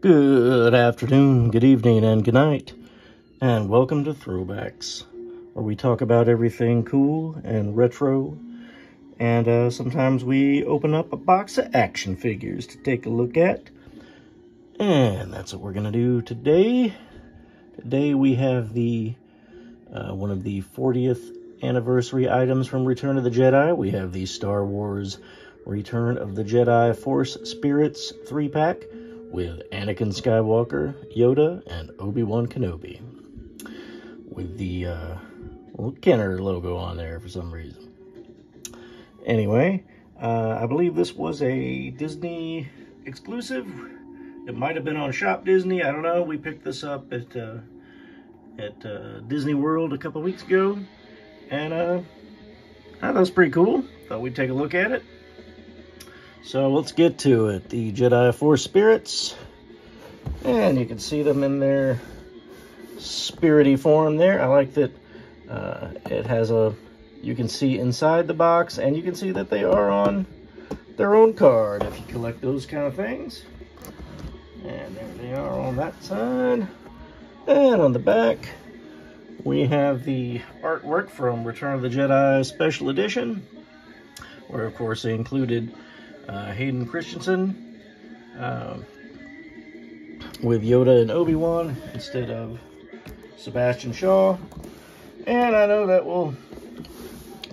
Good afternoon, good evening, and good night, and welcome to Throwbacks, where we talk about everything cool and retro, and sometimes we open up a box of action figures to take a look at, and that's what we're going to do today. Today we have the one of the 40th anniversary items from Return of the Jedi. We have the Star Wars Return of the Jedi Force Spirits 3-pack, with Anakin Skywalker, Yoda, and Obi-Wan Kenobi, with the little Kenner logo on there for some reason. Anyway, I believe this was a Disney exclusive. It might have been on Shop Disney, I don't know. We picked this up at Disney World a couple weeks ago, and I thought it was pretty cool. Thought we'd take a look at it. So let's get to it. The Jedi Force Spirits, and you can see them in their spirity form there. I like that it has you can see inside the box, and you can see that they are on their own card if you collect those kind of things. And there they are on that side. And on the back, we have the artwork from Return of the Jedi Special Edition, where of course they included Hayden Christensen with Yoda and Obi-Wan instead of Sebastian Shaw. And I know that will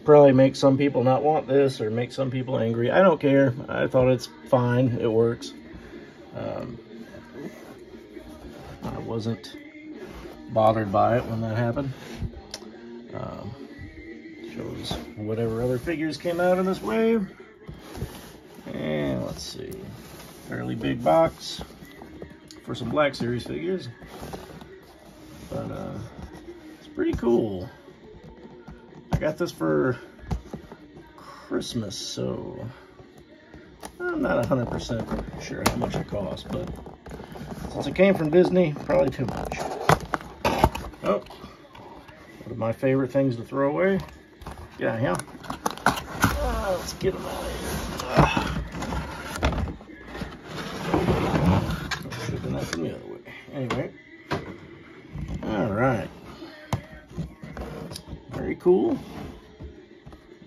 probably make some people not want this or make some people angry. I don't care. I thought it's fine. It works. I wasn't bothered by it when that happened. Shows whatever other figures came out in this wave. And let's see, fairly big box for some Black Series figures, but it's pretty cool. I got this for Christmas, so I'm not 100% sure how much it cost, but since it came from Disney, probably too much. Oh, one of my favorite things to throw away. Get out of here. Let's get them out of here. Should have been that from the other way. Anyway. Alright. Very cool.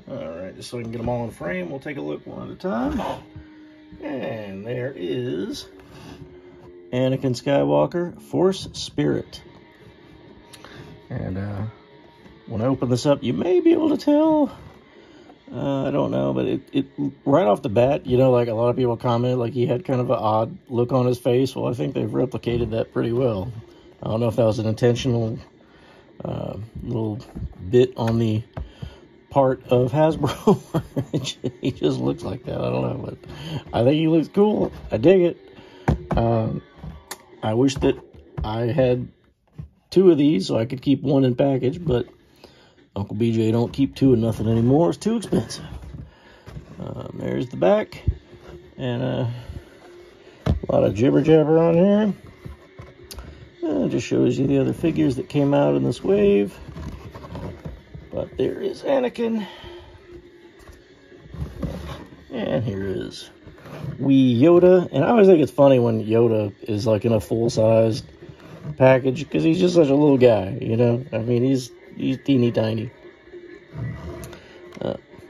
Alright, just so I can get them all in frame, we'll take a look one at a time. And there is Anakin Skywalker, Force Spirit. And when I open this up, you may be able to tell. I don't know, but it right off the bat, you know, like a lot of people comment, like he had kind of an odd look on his face. Well, I think they've replicated that pretty well. I don't know if that was an intentional little bit on the part of Hasbro. He just looks like that. I don't know, but I think he looks cool. I dig it. I wish that I had 2 of these so I could keep 1 in package, but Uncle BJ don't keep 2 of nothing anymore. It's too expensive. There's the back. And a lot of jibber jabber on here. It just shows you the other figures that came out in this wave. But there is Anakin. And here is wee Yoda. And I always think it's funny when Yoda is like in a full-sized package, because he's just such a little guy, you know? I mean, he's teeny tiny.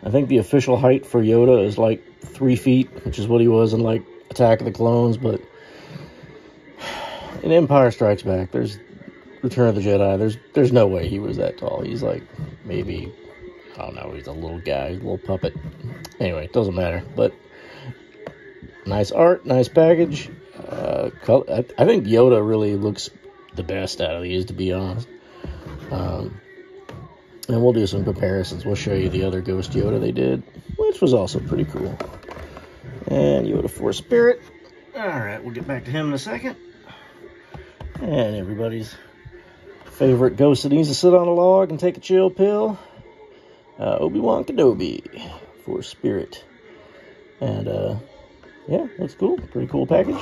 I think the official height for Yoda is like 3 feet, which is what he was in like Attack of the Clones, but in Empire Strikes Back, there's Return of the Jedi, there's no way he was that tall. He's like maybe, I don't know, he's a little guy, a little puppet. Anyway, it doesn't matter, but nice art, nice package. I think Yoda really looks the best out of these, to be honest. And we'll do some comparisons. We'll show you the other Ghost Yoda they did, which was also pretty cool. And Yoda Force Spirit. Alright, we'll get back to him in a second. And everybody's favorite ghost that needs to sit on a log and take a chill pill. Obi-Wan Kenobi, Force Spirit. And, yeah, looks cool. Pretty cool package.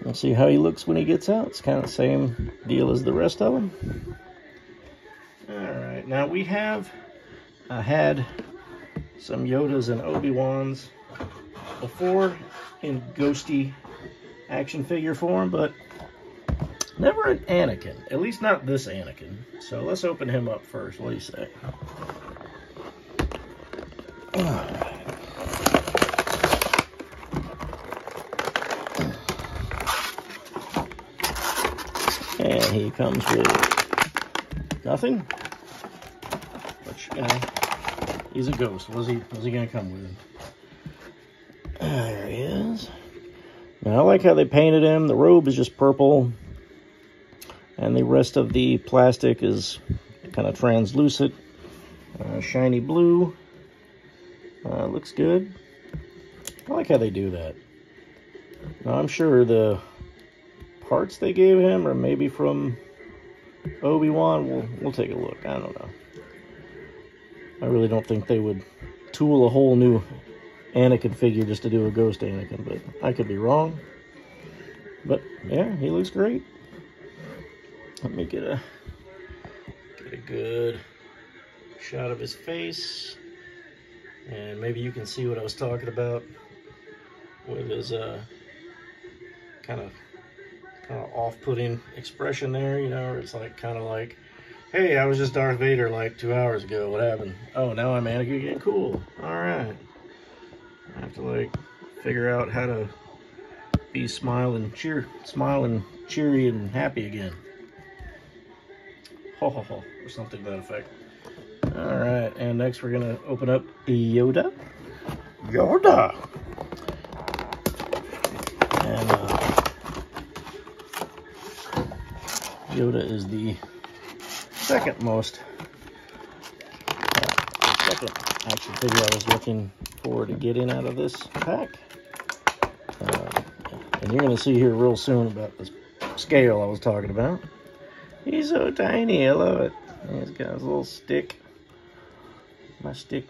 We'll see how he looks when he gets out. It's kind of the same deal as the rest of them. Alright, now we have had some Yodas and Obi-Wans before in ghosty action figure for him, but never an Anakin. At least not this Anakin. So let's open him up first. What do you say? And he comes with nothing. Which, you know, he's a ghost. What's he gonna come with? There he is. Now I like how they painted him. The robe is just purple, and the rest of the plastic is kind of translucent, shiny blue. Looks good. I like how they do that. Now I'm sure the parts they gave him are maybe from Obi-Wan. We'll take a look. I don't know. I really don't think they would tool a whole new Anakin figure just to do a ghost Anakin, but I could be wrong. But yeah, he looks great. Let me get a good shot of his face, and maybe you can see what I was talking about with his kind of off-putting expression there, you know, where it's like kind of like, hey, I was just Darth Vader like 2 hours ago. What happened? Oh, now I'm Anakin again. Cool. All right. I have to like figure out how to be smiling, cheery, and happy again. Ho ho ho, or something to that effect. All right, and next we're gonna open up Yoda. And Yoda is the second action figure I was looking forward to getting out of this pack. And you're going to see here real soon about this scale I was talking about. He's so tiny, I love it. He's got his little stick. My stick.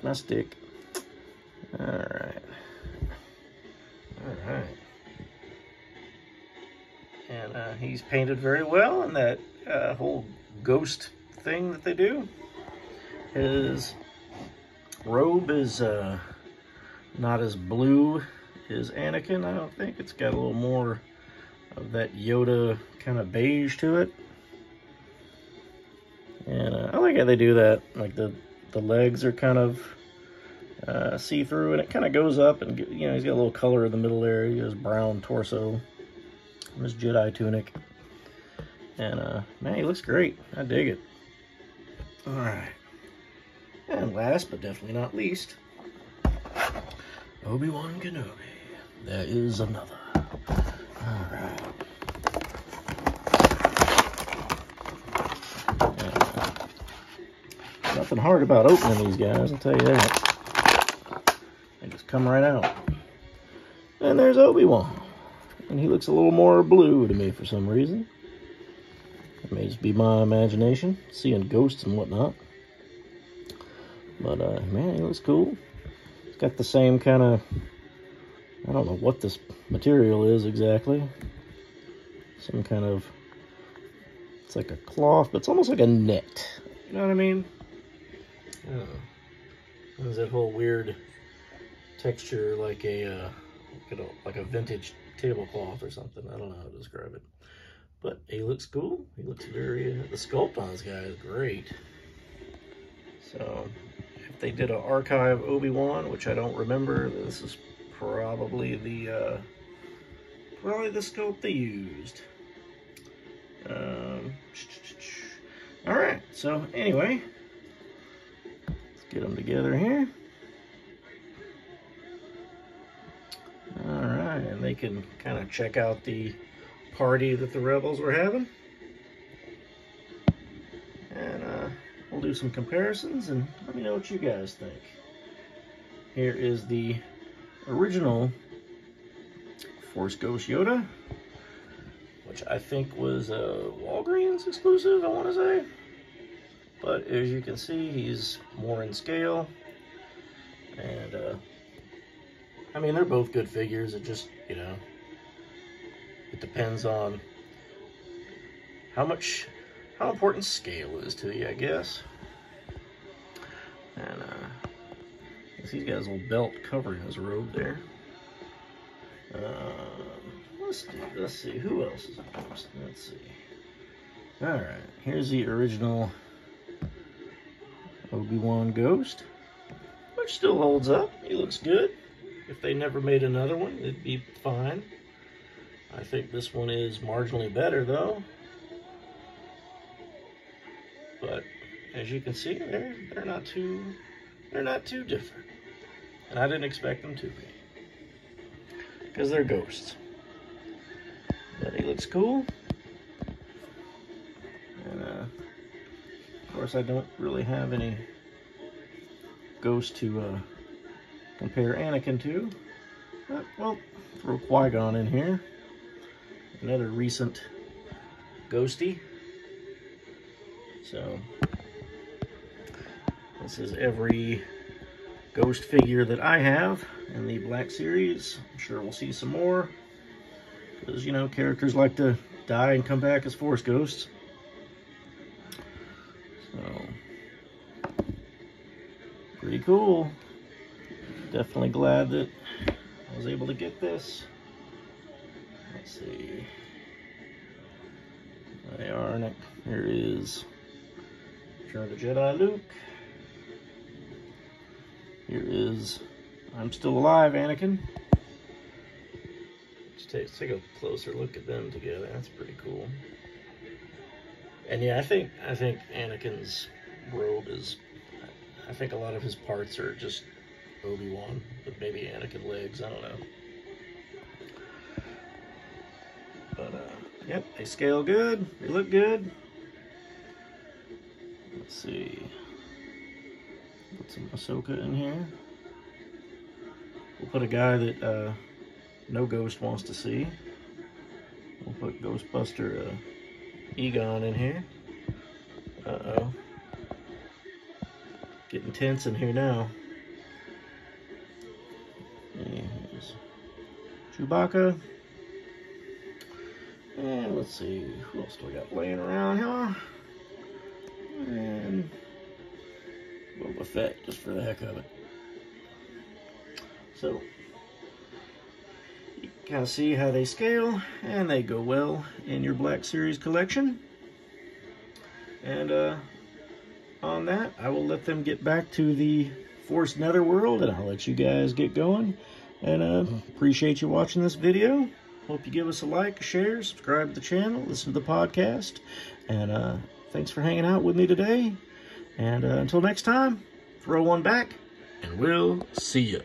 Alright. And he's painted very well in that whole ghost thing that they do. His robe is not as blue as Anakin, I don't think. It's got a little more of that Yoda kind of beige to it. And I like how they do that. Like the legs are kind of see-through, and it kind of goes up, and you know, he's got a little color in the middle there. He has brown torso, and his Jedi tunic. And man, he looks great. I dig it. All right. And last but definitely not least, Obi-Wan Kenobi. There is another. All right. Nothing hard about opening these guys, I'll tell you that. They just come right out. And there's Obi-Wan. And he looks a little more blue to me for some reason. It may just be my imagination, seeing ghosts and whatnot. But, man, he looks cool. It's got the same kind of, I don't know what this material is exactly. Some kind of, it's like a cloth, but it's almost like a net. You know what I mean? There's that whole weird texture, like a vintage tablecloth or something. I don't know how to describe it. But he looks cool. He looks very, the sculpt on this guy is great. So, if they did an archive Obi-Wan, which I don't remember, this is probably the sculpt they used. All right, so anyway, let's get them together here. All right, and they can kind of check out the party that the Rebels were having. And we'll do some comparisons and let me know what you guys think. Here is the original Force Ghost Yoda, which I think was a Walgreens exclusive, I want to say. But as you can see, he's more in scale. And, I mean, they're both good figures. It just, you know, it depends on how important scale is to you, I guess. And, he's got his little belt covering his robe there. Let's see, who else is a ghost? Let's see. Alright, here's the original Obi-Wan ghost, which still holds up. He looks good. If they never made another one, it'd be fine. I think this one is marginally better, though. But as you can see, they're not too different, and I didn't expect them to be, because they're ghosts. But he looks cool, and of course I don't really have any ghost to compare Anakin to. But, well, throw Qui-Gon in here, another recent ghosty. So this is every ghost figure that I have in the Black Series. I'm sure we'll see some more, because, you know, characters like to die and come back as Force ghosts. So, pretty cool. Definitely glad that I was able to get this. Let's see. They are. Here is Return of the Jedi Luke. Here is I'm Still Alive Anakin. Let's take a closer look at them together. That's pretty cool. And yeah, I think Anakin's robe is, I think a lot of his parts are just Obi-Wan, but maybe Anakin legs, I don't know. But yep, they scale good, they look good. Let's see. Put some Ahsoka in here. We'll put a guy that no ghost wants to see. We'll put Ghostbuster Egon in here. Uh-oh. Getting tense in here now. Here's Chewbacca. And let's see, who else do we got laying around here? And Boba Fett, just for the heck of it. So, you can kind of see how they scale, and they go well in your Black Series collection. And on that, I will let them get back to the Force Netherworld, and I'll let you guys get going. And appreciate you watching this video. Hope you give us a like, a share, subscribe to the channel, listen to the podcast. And thanks for hanging out with me today. And until next time, throw one back, and we'll see ya.